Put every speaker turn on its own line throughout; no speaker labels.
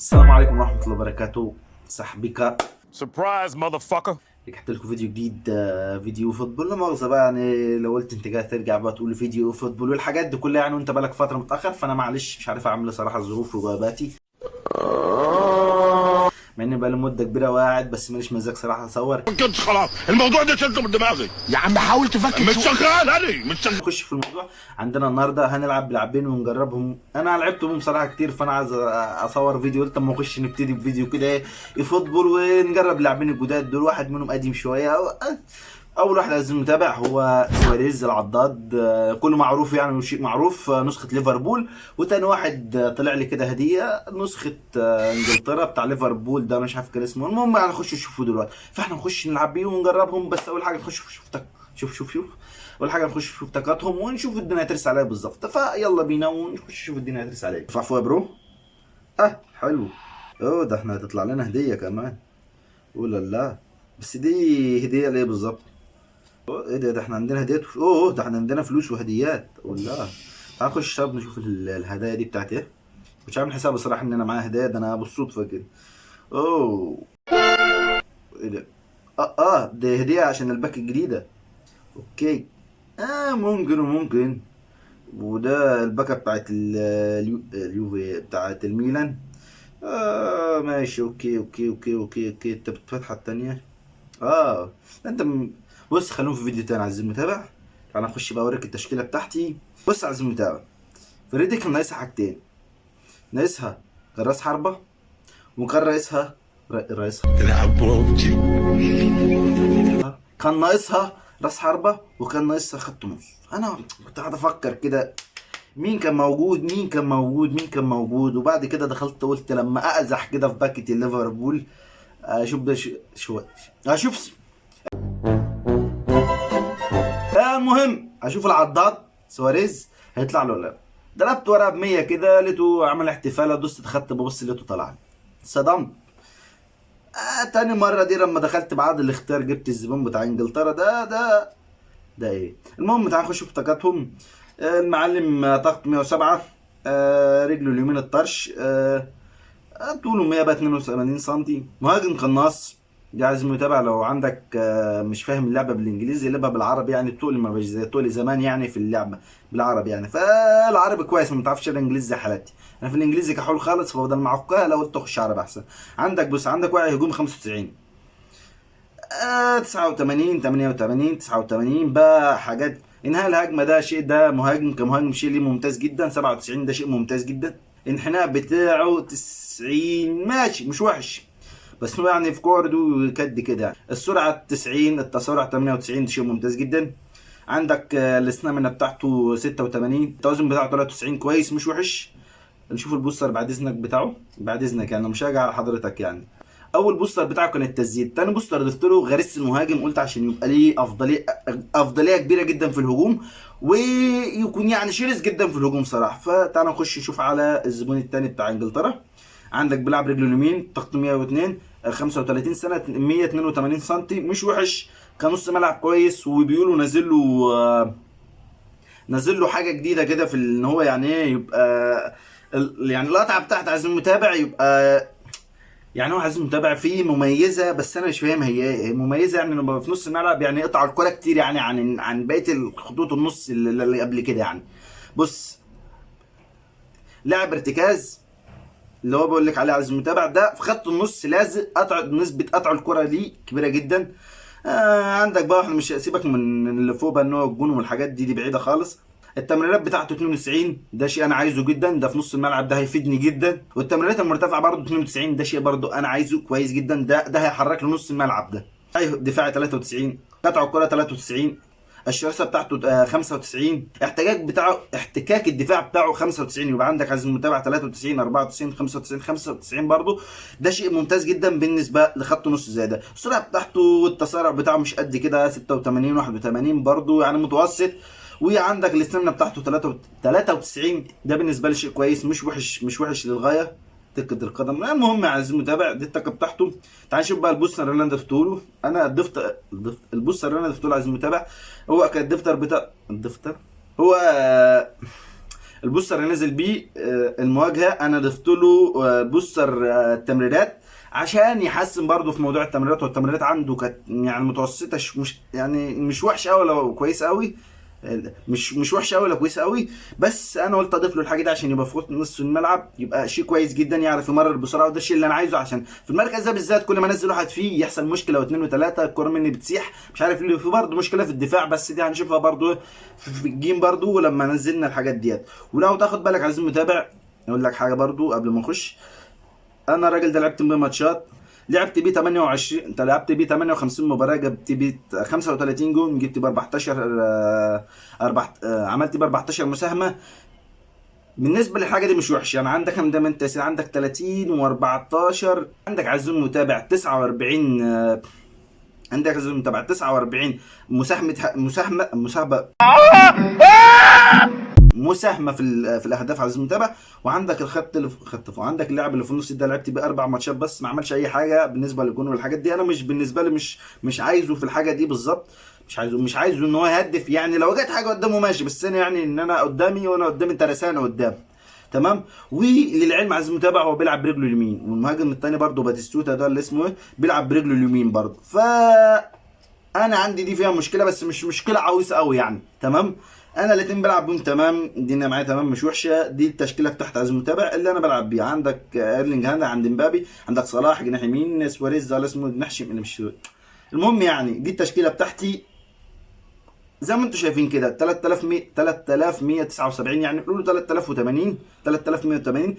السلام عليكم ورحمة الله وبركاته. صاحبك
سربرايز ماذر فاكر.
رجعت لكم فيديو جديد، فيديو فوتبول. لا مؤاخذة بقى، يعني لو قلت انت جاي ترجع بقى تقول لي فيديو فوتبول والحاجات دي كلها يعني، وانت بقالك فترة متأخر، فانا معلش مش عارف اعمل صراحة، الظروف وجواباتي، مع اني بقالي مدة كبيرة وقاعد، بس ماليش مزاج صراحة اصور.
فكرت خلاص الموضوع ده شلته من دماغي
يا عم حاول تفكر
مش شغال هني مش شغال.
نخش في الموضوع. عندنا النهارده هنلعب لاعبين ونجربهم. انا لعبت بهم صراحه كتير، فانا عايز اصور فيديو. قلت اما نخش نبتدي بفيديو كده ايه فوتبول، ونجرب اللاعبين الجداد دول. واحد منهم قديم شويه. اول واحد لازم نتابع هو سواريز العضاد، كله معروف يعني، شيء معروف، نسخه ليفربول. وتاني واحد طلع لي كده هديه، نسخه انجلترا بتاع ليفربول، ده مش عارف كان اسمه. المهم يعني نخش نشوفه دلوقتي، فاحنا نخش نلعب بيه ونجربهم. بس اول حاجه نخش شوف اول حاجه نخش نشوف طاقاتهم ونشوف الدنيا هترسى عليها بالظبط. فيلا بينا ونخش نشوف الدنيا هترسى عليها. ادفع فوق يا برو. حلو. اوه، ده احنا هتطلع لنا هديه كمان. اوه لا، بس دي هديه ليه بالظبط؟ ايه ده احنا عندنا هديات. ده احنا عندنا فلوس وهديات. لا، تعال نخش طب نشوف الهدايا دي بتاعت ايه. مش عامل حساب الصراحه ان انا معايا هدايا، ده انا بالصدفه كده. اوه، ايه ده؟ دي هديه عشان الباك الجديده. اوكي، ممكن. وده الباكا بتاعت اليوفي بتاعت الميلان. ماشي، اوكي. انت بتفتح التانية. انت بص، خلونا في فيديو تاني. عزيزي المتابع، تعالى نخش بقى اوريك التشكيلة بتاعتي. بص عزيزي المتابع، فريدي كان ناقصها حاجتين. ناقصها كان راس حربة، وكان رئيسها كان ناقصها راس حربة، وكان ناقصها خط نص. انا كنت قاعد افكر كده، مين كان موجود. وبعد كده دخلت قلت لما اقزح كده في باكيت ليفربول، اشوف ده اشوف المهم اشوف العضاد سواريز هيطلع له ولا لا. ضربت ورقه ب 100 كده، لقيته عمل احتفال، دوست خدت ببص لقيته طلع لي. صدمت. تاني مرة دي لما دخلت بعد الاختيار جبت الزبون بتاع انجلترا. ده ايه. المهم تعال نخش في طاقاتهم. المعلم طاقته 107، رجله اليمين الطرش، طوله 182 سم، مهاجم قناص. دي عايز متابع لو عندك مش فاهم اللعبه بالانجليزي، اللعبه بالعربي يعني. الطول ما بقاش زي طول زمان يعني في اللعبه بالعربي يعني. فالعربي كويس، ما تعرفش الانجليزي زي حالاتي انا. في الانجليزي كحول خالص، فبدل ما اعكها لو قلت اخش عربي احسن. عندك بص، عندك وعي هجوم 95، 89، 88، 89 بقى حاجات. انهاء الهجمه ده شيء، ده مهاجم كمهاجم شيء ليه ممتاز جدا. 97 ده شيء ممتاز جدا. انحناء بتاعه 90 ماشي مش وحش، بس هو يعني في كورده كد كده يعني. السرعه 90، التسارع 98 ده شيء ممتاز جدا. عندك الاستامينا بتاعته 86، التوازن بتاعه 93 كويس مش وحش. نشوف البوستر بعد اذنك بتاعه، بعد اذنك يعني، مش هاجي على حضرتك يعني. اول بوستر بتاعه كان التسديد. تاني بوستر ضفت له غريزه المهاجم، قلت عشان يبقى ليه افضليه كبيره جدا في الهجوم، ويكون يعني شرس جدا في الهجوم صراحه. فتعالى نخش نشوف على الزبون الثاني بتاع انجلترا. عندك بيلعب رجله اليمين، طاقته 102، 35 سنه، 182 سم، مش وحش، كنص ملعب كويس. وبيقولوا نزل له حاجه جديده كده في ان هو يعني ايه يبقى يعني القطعه بتاعت عايز المتابع يبقى يعني. هو عايز متابع فيه مميزه، بس انا مش فاهم هي ايه مميزه يعني. لما في نص الملعب يعني يقطع الكره كتير يعني عن بقيه الخطوط النص اللي قبل كده يعني. بص، لاعب ارتكاز اللي هو بقول لك عليه عايز المتابع ده، في خط النص لازق، قطع نسبه قطع الكره ليه كبيره جدا. عندك بقى، احنا مش هسيبك من اللي فوق بقى ان هو الجون والحاجات دي بعيده خالص. التمريرات بتاعته 92، ده شيء انا عايزه جدا، ده في نص الملعب ده هيفيدني جدا. والتمريرات المرتفعه برضه 92، ده شيء برضه انا عايزه كويس جدا، ده هيحرك لنص الملعب ده. ايوه، دفاعي 93، قطع الكره 93، الشراسه بتاعته 95، احتكاك الدفاع بتاعه 95. يبقى عندك عايز المتابع 93، 94، 95 برضه، ده شيء ممتاز جدا بالنسبه لخط نص زي ده. السرعه بتاعته والتسارع بتاعه مش قد كده، 86، 81 برضه يعني متوسط. وعندك الاستامينا بتاعته 93، ده بالنسبه لي شيء كويس، مش وحش للغايه. تكة القدم. المهم يا عزيزي المتابع، دي التكه بتاعته. تعال نشوف بقى البوستر اللي انا ضفته له. انا ضفت البوستر اللي انا ضفته له عزيزي المتابع، هو كان الدفتر بتاع هو البوستر اللي نازل بيه المواجهه انا ضفت له بوستر التمريرات عشان يحسن برضه في موضوع التمريرات. والتمريرات عنده كانت يعني متوسطه، مش يعني مش وحشه قوي ولا كويسه قوي، مش وحشه قوي ولا كويسه قوي. بس انا قلت اضيف له الحاجه دي عشان يبقى في نص الملعب يبقى شيء كويس جدا، يعرف يمرر بسرعه، وده الشيء اللي انا عايزه. عشان في المركز ده بالذات كل ما انزل واحد فيه يحصل مشكله واثنين وثلاثه، الكوره مني بتسيح، مش عارف ليه. في برضه مشكله في الدفاع، بس دي هنشوفها برضه في الجيم برضه لما نزلنا الحاجات ديت. ولو تاخد بالك عزيزي المتابع، اقول لك حاجه برضه قبل ما نخش. انا الراجل ده لعبت بيه ماتشات، لعبت بيه 28، انت لعبت بيه 58 مباراه، جبت بيه 35 جون، جبت بيه 14 عملت بيه 14 مساهمه. بالنسبه للحاجه دي مش وحش يعني. عندك كام دايما تاثير؟ عندك 30 و14، عندك عزيزي المتابع 49 عندك عزيزي المتابع 49 مساهمه في الاهداف عزيزي المتابع. وعندك الخط اللي وعندك اللاعب اللي في النص ده لعبت بيه 4 ماتشات بس ما عملش اي حاجه بالنسبه للجون والحاجات دي. انا مش بالنسبه لي مش عايزه في الحاجه دي بالظبط، مش عايزه ان هو يهدف يعني. لو جت حاجه قدامه ماشي، بس انا يعني ان انا قدامي وانا قدامي ترسانه قدام، تمام. وللعلم عزيزي المتابع هو بيلعب برجله اليمين، والمهاجم الثاني برده باتيستوتا ده اللي اسمه ايه بيلعب برجله اليمين برده. انا عندي دي فيها مشكله، بس مش مشكله عويصه قوي يعني، تمام. انا الاتنين بلعب بيهم تمام، الدنيا معايا تمام مش وحشه. دي التشكيله بتاعت عزيزي المتابع اللي انا بلعب بيها. عندك ايرلينج هالاند، عند مبابي، عندك صلاح جناح يمين، سواريز ده اسمه جناح شمال مش. المهم يعني دي التشكيله بتاعتي زي ما انتم شايفين كده. 3179 يعني قولوا 3080 3180.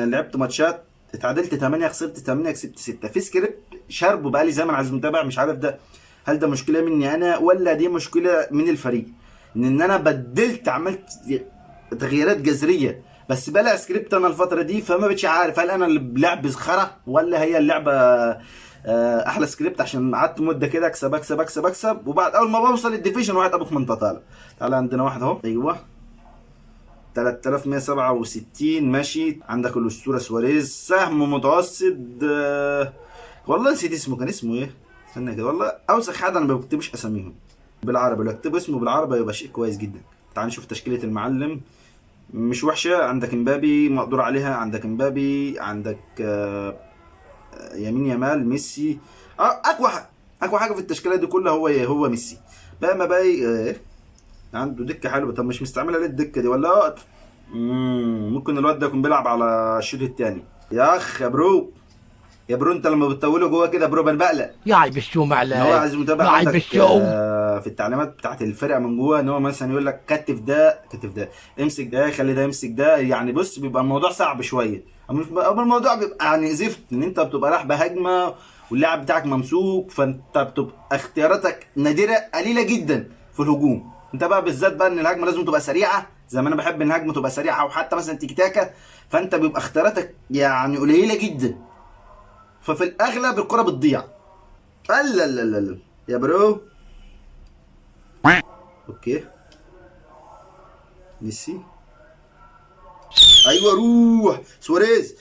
لعبت ماتشات، اتعادلت 8، خسرت 8، كسبت 6. في سكريبت شاربه بقالي زمن عزيزي المتابع، مش عارف ده هل ده مشكله مني انا ولا دي مشكله من الفريق، ان انا بدلت عملت تغييرات جذريه. بس بلا سكريبت انا الفتره دي، فما بقتش عارف هل انا اللي بلعب زخره ولا هي اللعبه احلى سكريبت. عشان قعدت مده كده اكسب اكسب اكسب اكسب، وبعد اول ما بوصل الديفيجن واحد ابو 18. تعالى عندنا واحد اهو، ايوه 3167 ماشي. عندك الاسطوره سواريز، سهم متوسط والله نسيت اسمه، كان اسمه ايه؟ استنى كده، والله اوسخ حاجه انا ما بكتبش اساميهم بالعربي، لو اكتب اسمه بالعربي يبقى شيء كويس جدا. تعال نشوف تشكيله المعلم، مش وحشه. عندك امبابي مقدور عليها، عندك امبابي، عندك يمين يامال، ميسي. اقوى حاجه في التشكيله دي كلها هو ميسي. بقى ما بقى عنده دكه حلوه. طب مش مستعملها ليه الدكه دي ولا ممكن الواد ده يكون بيلعب على الشوط الثاني. يا اخ يا برو انت لما بتطوله جوه كده برو بقلق
يا عيب الشوم عليك،
ان هو عايز متابع.
يا عيب
عندك
الشوم.
في التعليمات بتاعت الفرقه من جوه ان هو مثلا يقول لك كتف ده امسك ده، خلي ده يمسك ده. يعني بص بيبقى الموضوع صعب شويه، اما الموضوع بيبقى يعني زفت ان انت بتبقى رايح بهجمه واللاعب بتاعك ممسوك، فانت بتبقى اختياراتك نادره قليله جدا في الهجوم. انت بقى بالذات بقى ان الهجمه لازم تبقى سريعه، زي ما انا بحب ان الهجمه تبقى سريعه، او حتى مثلا تيكي تاكا. فانت بيبقى اختياراتك يعني قليله جدا، ففي الاغلب الكره بتضيع. لا لا لا لا يا برو. اوكي ميسي، ايوه روح سواريز.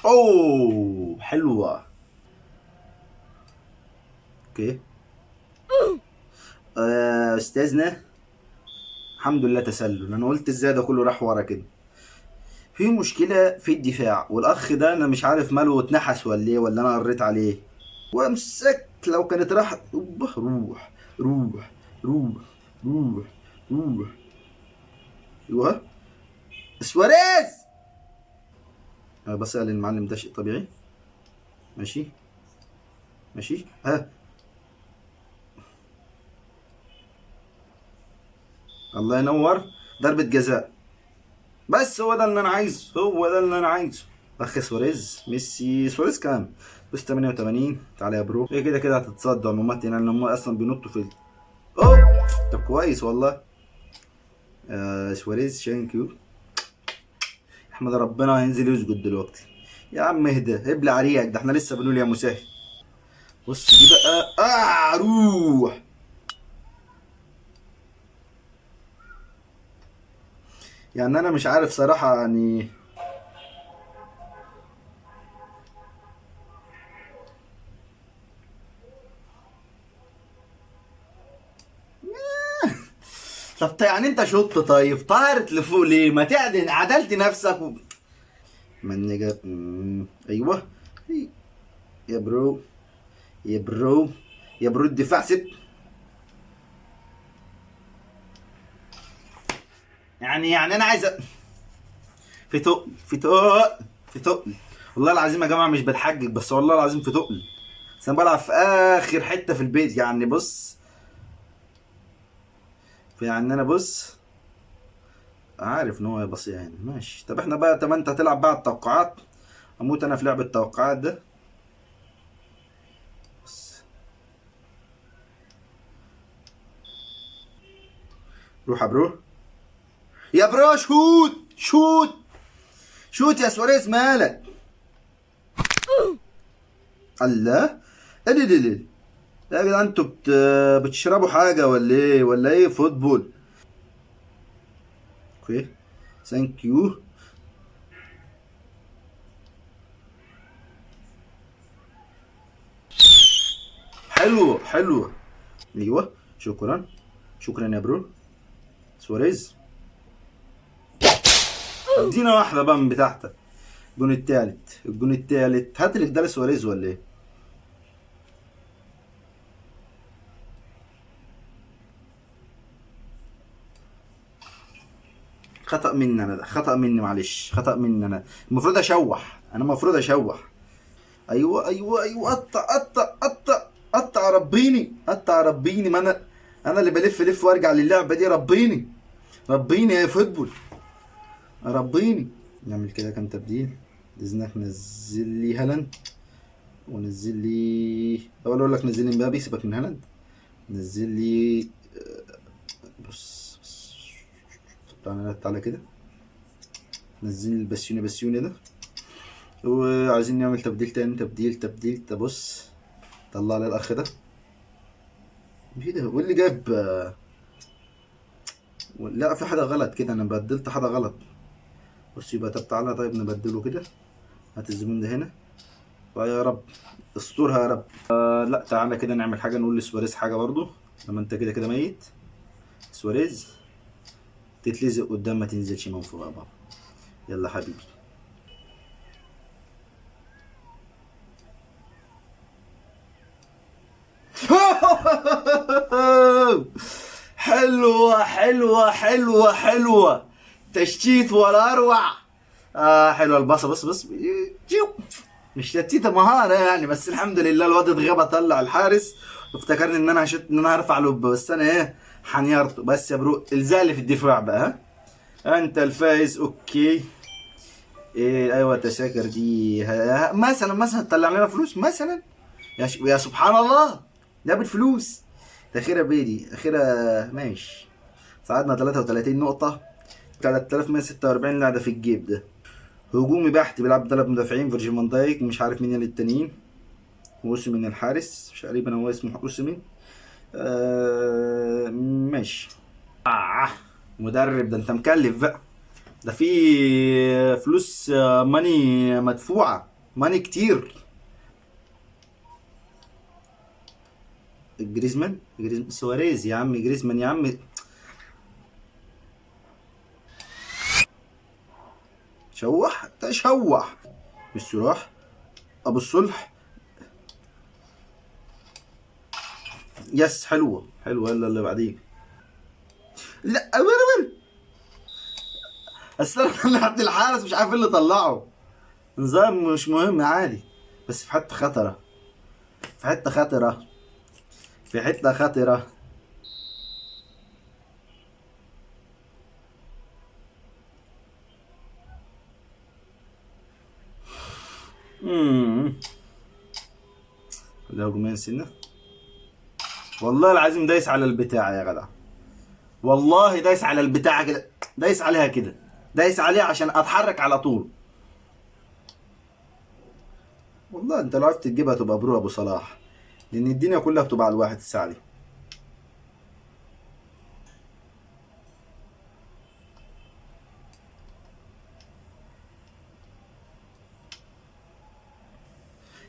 اوه حلوه. اوكي استاذنا الحمد لله تسلل. انا قلت ازاي ده كله راح ورا كده. في مشكله في الدفاع، والاخ ده انا مش عارف ماله اتنحس ولا ايه، ولا انا قريت عليه وامسك. لو كانت راحت روح روح روح روح روح روح. ايوه سواريز. انا بسأل المعلم ده شيء طبيعي. ماشي ماشي الله ينور، ضربة جزاء. بس هو ده اللي انا عايزه. اخ سواريز، ميسي سواريز كام؟ بس 88. تعالى يا برو، هي كده كده هتتصدى عموما لان هم اصلا بينطوا في اوه. طب كويس والله. سواريز ثانك يو. احمد ربنا هينزل يسجد دلوقتي. يا عم اهدى ابلع ريقك، ده احنا لسه بنقول يا مسهل. بص دي بقى روح. يعني انا مش عارف صراحة يعني. طب يعني انت شط طيب طارت لفوق ليه؟ ما تعدل عدلت نفسك من نجا. ايوه. يا برو يا برو يا برو الدفاع سب. يعني انا عايز في تقل في تقل في تقل. والله العظيم يا جماعه مش بتحجج، بس والله العظيم في تقل. بس انا بلعب في اخر حته في البيت يعني. بص يعني انا بص عارف ان هو بص يعني ماشي. طب احنا بقى، طب انت هتلعب بقى التوقعات. اموت انا في لعبه التوقعات ده. بس روح يا برو. يا برو شوت شوت شوت يا سواريز مالك. الله. ايه ده يا جدعان انتوا بتشربوا حاجه ولا ايه؟ ولا ايه فوتبول؟ اوكي ثانك يو. حلو حلو. ايوه شكرا. شكرا يا برو. سواريز ادينا واحده بقى من بتاعتك. الجون التالت الجون التالت هاتريك ده لسواريز ولا ايه؟ خطأ مني انا، ده خطأ مني معلش، خطأ مني انا. المفروض اشوح، انا المفروض اشوح. ايوه ايوه ايوه قطع قطع قطع قطع ربيني قطع ربيني. ما انا اللي بلف لف وارجع للعبه دي. ربيني ربيني يا فوتبول ربيني. نعمل كده كام تبديل باذنك. نزل لي هالاند ونزل لي، اقول لك نزل لي مبابي، سيبك من هالاند. نزل لي بص تعالى كده. نزل لي بسيوني ده. وعايزين نعمل تبديل تاني. تبديل تبص. طلع لي الاخ ده. ايه ده واللي جاب لا في حاجه غلط كده، انا بدلت حاجه غلط. بص يبقى طب تعالى طيب نبدله كده. هات الزبون ده هنا. يا رب استرها يا رب. لا تعالى كده نعمل حاجه، نقول لسواريز حاجه برضو. لما انت كده كده ميت سواريز تتلزق قدام، ما تنزلش من فوق يا بابا. يلا حبيبي. حلوة حلوة حلوة حلوة. تشتيت ولا اروع. حلوة الباصة. بص جيو. مش تتيتة مهارة يعني، بس الحمد لله الواد اتغبى طلع الحارس. وافتكرني ان انا هشوت، ان انا هرفع لب، بس انا ايه حنيرته. بس يا برو الزقلي في الدفاع بقى. ها انت الفايز. اوكي. ايه ايوه تشاكر دي مثلا تطلع لنا فلوس مثلا. يا سبحان الله جابت فلوس. ده اخيرا بيدي اخيرا. ماشي. صعدنا 33 نقطة. 3146 لاعب في الجيب ده. هجومي بحت بيلعب بثلاث مدافعين، فيرجيل فان دايك مش عارف مين التانيين. وسمين الحارس مش تقريبا هو اسمه وسمين. ماشي. مدرب ده انت مكلف بقى. ده في فلوس ماني مدفوعة. ماني كتير. جريزمان سواريز يا عم. جريزمان يا عم. شوح تشوح. مش صلاح. ابو الصلح. يس حلوه حلوه. يلا اللي بعديه. لا وير اصل انا طلعت الحارس مش عارف ايه اللي طلعه. نظام مش مهم عادي. بس في حته خطره. في حته خطره. في حته خطره. ده هجومين سنه. والله العظيم دايس على البتاع يا جدع. والله دايس على البتاع كده. دايس عليها كده. دايس عليها عشان اتحرك على طول. والله انت لو عرفت تجيبها تبقى برو ابو صلاح. لان الدنيا كلها بتبقى على الواحد الساعه دي.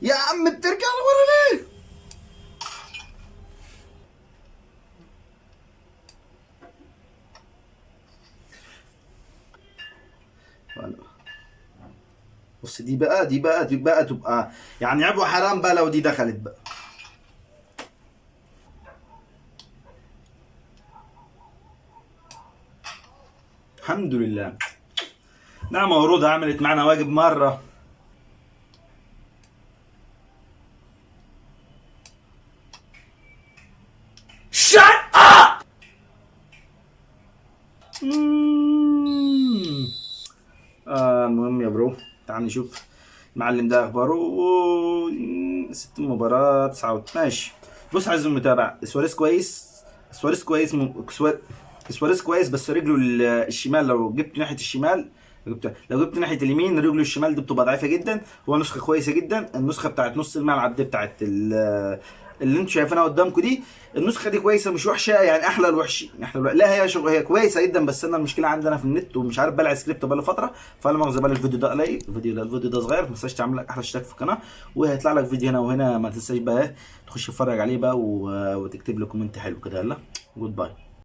يا عم بترجع لورا ليه؟ بص دي بقى تبقى يعني عيب وحرام بقى لو دي دخلت بقى. الحمد لله. نعمة ورودة عملت معنا واجب مرة. Shut up! المهم يا برو، تعال نشوف المعلم ده اخباره. 60 مباراة 9 ماشي. بص عايز المتابع، سواريز كويس، سواريز كويس بس رجله الشمال لو جبت ناحية الشمال، لو جبت ناحية اليمين رجله الشمال دي بتبقى ضعيفة جدا. هو نسخة كويسة جدا، النسخة بتاعت نص الملعب دي بتاعت اللي انتوا شايفينها قدامكم دي، النسخه دي كويسه مش وحشه يعني، احلى الوحش لا هي هي كويسه جدا. بس انا المشكله عندنا في النت ومش عارف بلع سكريبت بقى فتره، فانا مؤاخذه بقى الفيديو ده قليل، الفيديو ده صغير. ما تنساش تعمل لك احلى اشتراك في القناه، وهيطلع لك فيديو هنا وهنا، ما تنساش بقى تخش تتفرج عليه بقى وتكتب لي كومنت حلو كده. يلا جود باي.